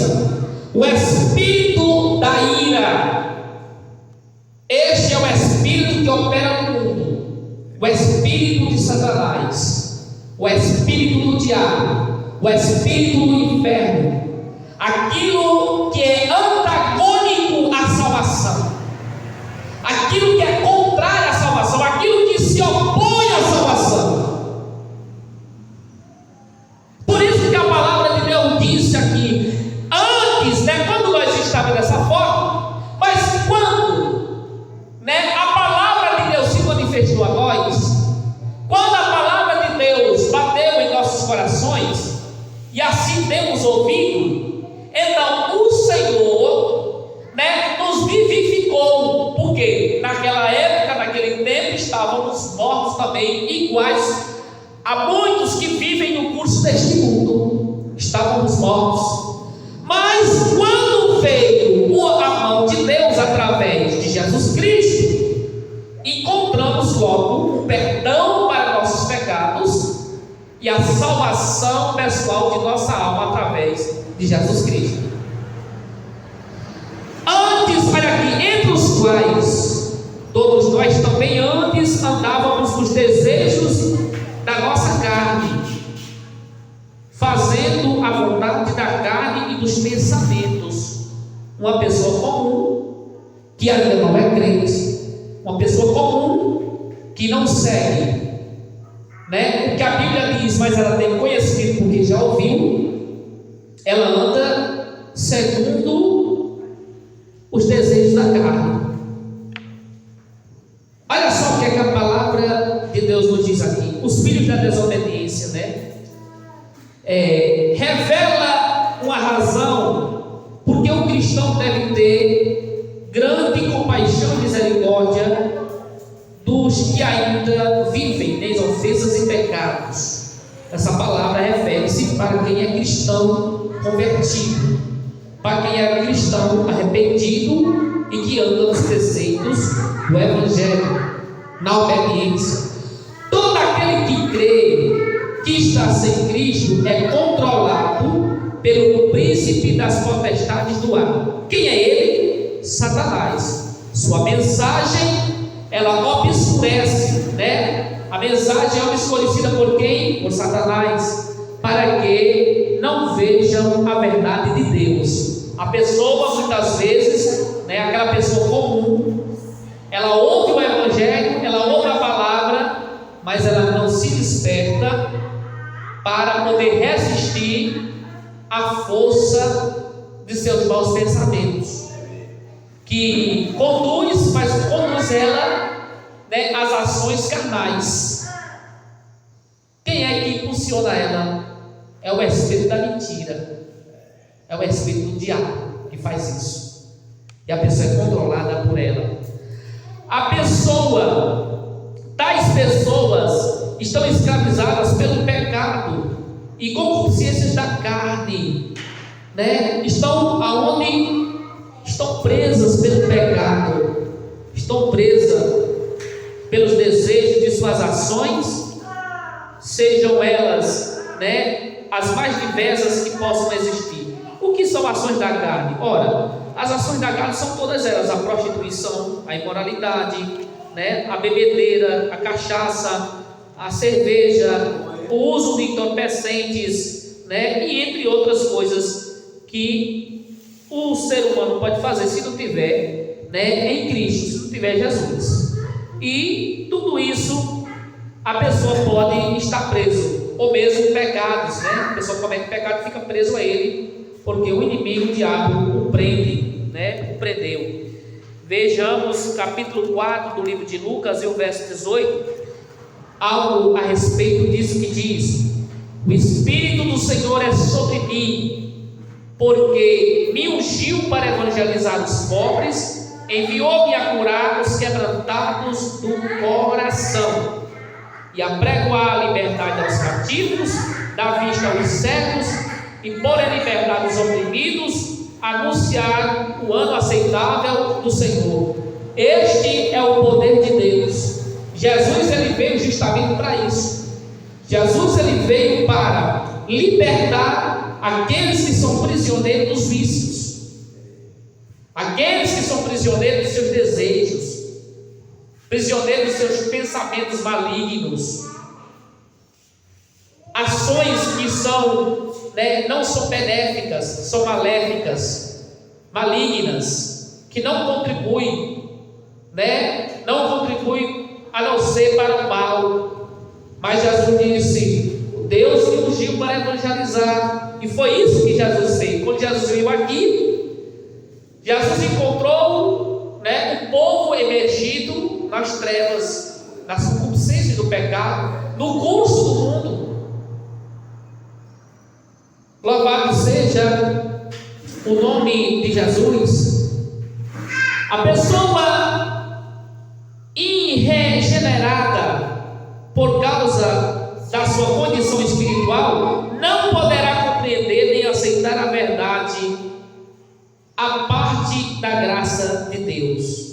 desobediência, o espírito da ira. Este é o espírito que opera no mundo, o espírito de Satanás, o espírito do diabo, o espírito do inferno, aquilo que é antagônico à salvação, aquilo que é contrário à salvação, aquilo que se opõe à salvação. Por isso que a palavra de Deus disse aqui, antes, quando nós estávamos dessa forma, mas quando, a palavra de Deus se manifestou a nós, quando a palavra de Deus bateu em nossos corações, e assim temos ouvido, então o Senhor, nos vivificou, porque naquela época, naquele tempo, estávamos mortos também, iguais a muitos que vivem no curso deste mundo, estávamos mortos. Mas quando veio a mão de Deus através de Jesus Cristo, encontramos logo o perdão para nossos pecados e a salvação pessoal de nossa alma através de Jesus Cristo. Antes, olha aqui, entre os quais todos nós também antes andávamos nos desejos da nossa carne, fazendo a vontade da carne e dos pensamentos. Uma pessoa comum que ainda não é crente, uma pessoa comum que não segue, o que a Bíblia diz, mas ela tem conhecimento porque já ouviu, ela anda segundo os desejos da carne. Olha só o que é que a palavra de Deus nos diz aqui. Os filhos da desobediência, revela uma razão porque o cristão deve ter grande compaixão e misericórdia dos que ainda vivem em ofensas e pecados. Essa palavra refere-se para quem é cristão convertido, para quem é cristão arrependido e que anda nos preceitos do Evangelho, na obediência. Todo aquele que crê que está sem Cristo é controlado pelo príncipe das potestades do ar. Quem é ele? Satanás. Sua mensagem, ela obscurece, A mensagem é obscurecida por quem? Por Satanás, para que não vejam a verdade de Deus. A pessoa, muitas vezes, aquela pessoa comum, ela ouve o Evangelho, ela ouve a palavra, mas ela não se desperta para poder resistir à força de seus maus pensamentos, que conduz ela às ações carnais. Quem é que impulsiona ela? É o espírito da mentira, é o espírito do diabo que faz isso, e a pessoa é controlada por ela. Tais pessoas estão escravizadas pelo pecado e concupiscências da carne, Estão aonde? Estão presas pelo pecado, estão presas pelos desejos de suas ações, sejam elas, as mais diversas que possam existir. O que são ações da carne? Ora, as ações da carne são todas elas: a prostituição, a imoralidade, a bebedeira, a cachaça, a cerveja, o uso de entorpecentes, e entre outras coisas que o ser humano pode fazer se não tiver em Cristo, se não tiver Jesus. E tudo isso a pessoa pode estar preso, ou mesmo pecados, A pessoa comete pecado e fica preso a ele, porque o inimigo, o diabo, o prende, o prendeu. Vejamos capítulo 4 do livro de Lucas e o verso 18, algo a respeito disso que diz: o Espírito do Senhor é sobre mim, porque me ungiu para evangelizar os pobres, enviou-me a curar os quebrantados do coração, e a pregoar a liberdade aos cativos, dar vista aos cegos, e pôr em liberdade os oprimidos, anunciar o ano aceitável do Senhor. Este é o poder de Deus. Jesus, ele veio justamente para isso. Jesus, ele veio para libertar aqueles que são prisioneiros dos vícios, aqueles que são prisioneiros dos seus desejos, prisioneiros dos seus pensamentos malignos, ações que são, não são benéficas, são maléficas, malignas, que não contribuem, não contribuem a não ser para o mal. Mas Jesus disse: Deus me ungiu para evangelizar, e foi isso que Jesus fez. Quando Jesus veio aqui, Jesus encontrou o povo emergido nas trevas, na concupiscência do pecado, no curso do mundo. Louvado seja o nome de Jesus. A pessoa irregenerada por causa da sua condição espiritual não poderá compreender nem aceitar a verdade, a parte da graça de Deus.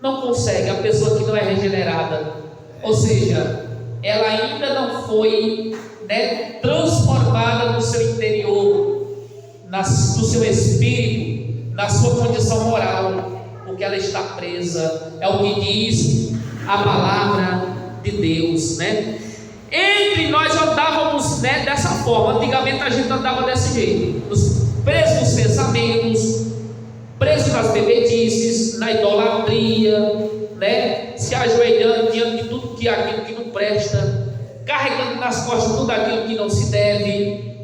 Não consegue. A pessoa que não é regenerada, ou seja, ela ainda não foi transformada no seu interior, no seu espírito, na sua condição moral, porque ela está presa. É o que diz a palavra de Deus, Entre nós andávamos dessa forma. Antigamente a gente andava desse jeito, presos nos pensamentos, presos nas bebedices, na idolatria, se ajoelhando diante de tudo aquilo que não presta, carregando nas costas tudo aquilo que não se deve.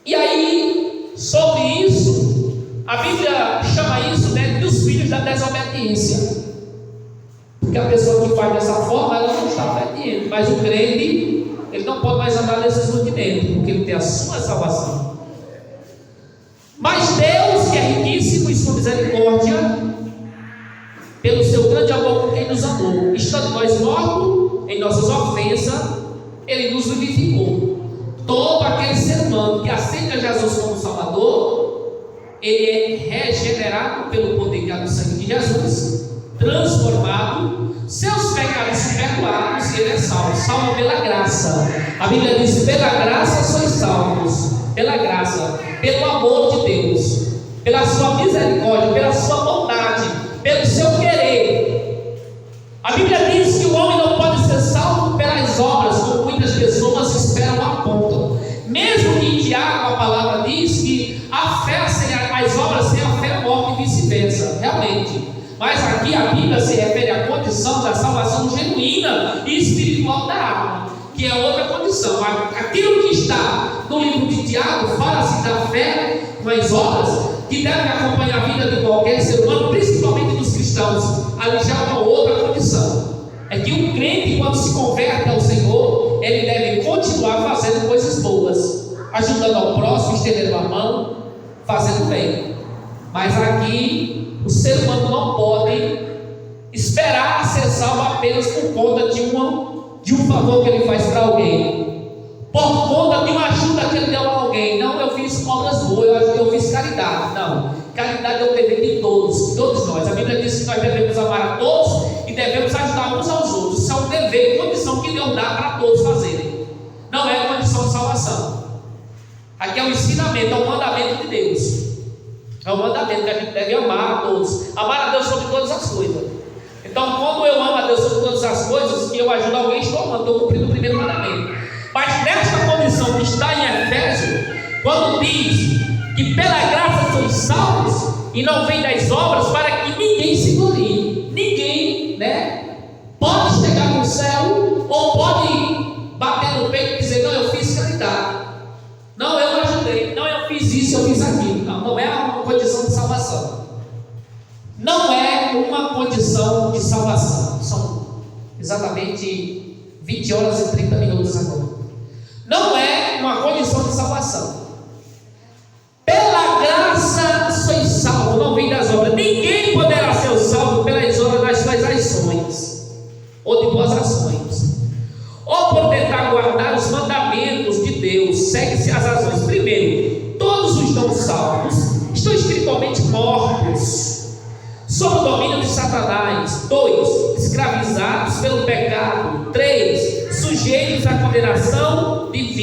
E aí, sobre isso, a Bíblia chama isso dos filhos da desobediência. Porque a pessoa que faz dessa forma, ela não está obediente. Mas o crente, ele não pode mais andar nesses rudimentos, porque ele tem a sua salvação. Mas Deus, que é riquíssimo em sua misericórdia, pelo seu grande amor com quem nos amou, estando nós mortos em nossas ofensas, Ele nos vivificou. Todo aquele ser humano que aceita Jesus como Salvador, ele é regenerado pelo poder que há no sangue de Jesus, transformado, seus pecados perdoados, e ele é salvo. Salvo pela graça. A Bíblia diz: pela graça sois salvos. Pela graça, pelo amor de Deus, pela sua misericórdia, pela sua bondade, pelo seu querer. A Bíblia diz que o homem não pode ser salvo pelas obras, como muitas pessoas esperam, apontam. Mesmo que em Tiago a palavra diz que a fé sem as obras sem a fé morre e vice-versa, realmente. Mas aqui a Bíblia se refere à condição da salvação genuína e espiritual da alma, que é outra condição. Aquilo que está no livro de Tiago fala-se da fé com as obras, que devem acompanhar a vida de qualquer ser humano, principalmente dos cristãos. Ali já é uma outra condição. É que um crente, quando se converte ao Senhor, ele deve continuar fazendo coisas boas, ajudando ao próximo, estendendo a mão, fazendo bem. Mas aqui o ser humano não pode esperar ser salvo apenas por conta de um favor que ele faz para alguém, por conta de uma ajuda que ele deu a alguém. Não, eu fiz obras boas, eu fiz caridade. Não, caridade é o dever de todos nós. A Bíblia diz que nós devemos amar a todos e devemos ajudar uns aos outros. Isso é um dever, condição que Deus dá para todos fazerem. Não é condição de salvação. Aqui é um ensinamento, é um mandamento de Deus. É um mandamento que a gente deve amar a todos, amar a Deus sobre todas as coisas. Então, quando eu amo a Deus sobre todas as coisas, que eu ajudo alguém, estou cumprindo o primeiro mandamento. Mas nesta condição que está em Efésios, quando diz que pela graça sois salvos e não vem das obras, para que ninguém se glorie. Ninguém, pode chegar no céu ou pode bater no peito e dizer: não, eu fiz caridade, não, eu ajudei, não, eu fiz isso, eu fiz aquilo. Não é uma condição de salvação. Não é uma condição de salvação. São exatamente 20 horas e 30 minutos agora. Não é uma condição de salvação. Pela graça sois salvos, não vem das obras. Ninguém poderá ser salvo pelas obras das suas ações ou de boas ações, ou por tentar guardar os mandamentos de Deus. Segue-se as razões. Primeiro, todos os não salvos estão espiritualmente mortos, sob o domínio de Satanás. 2, escravizados pelo pecado. 3, sujeitos à condenação divina.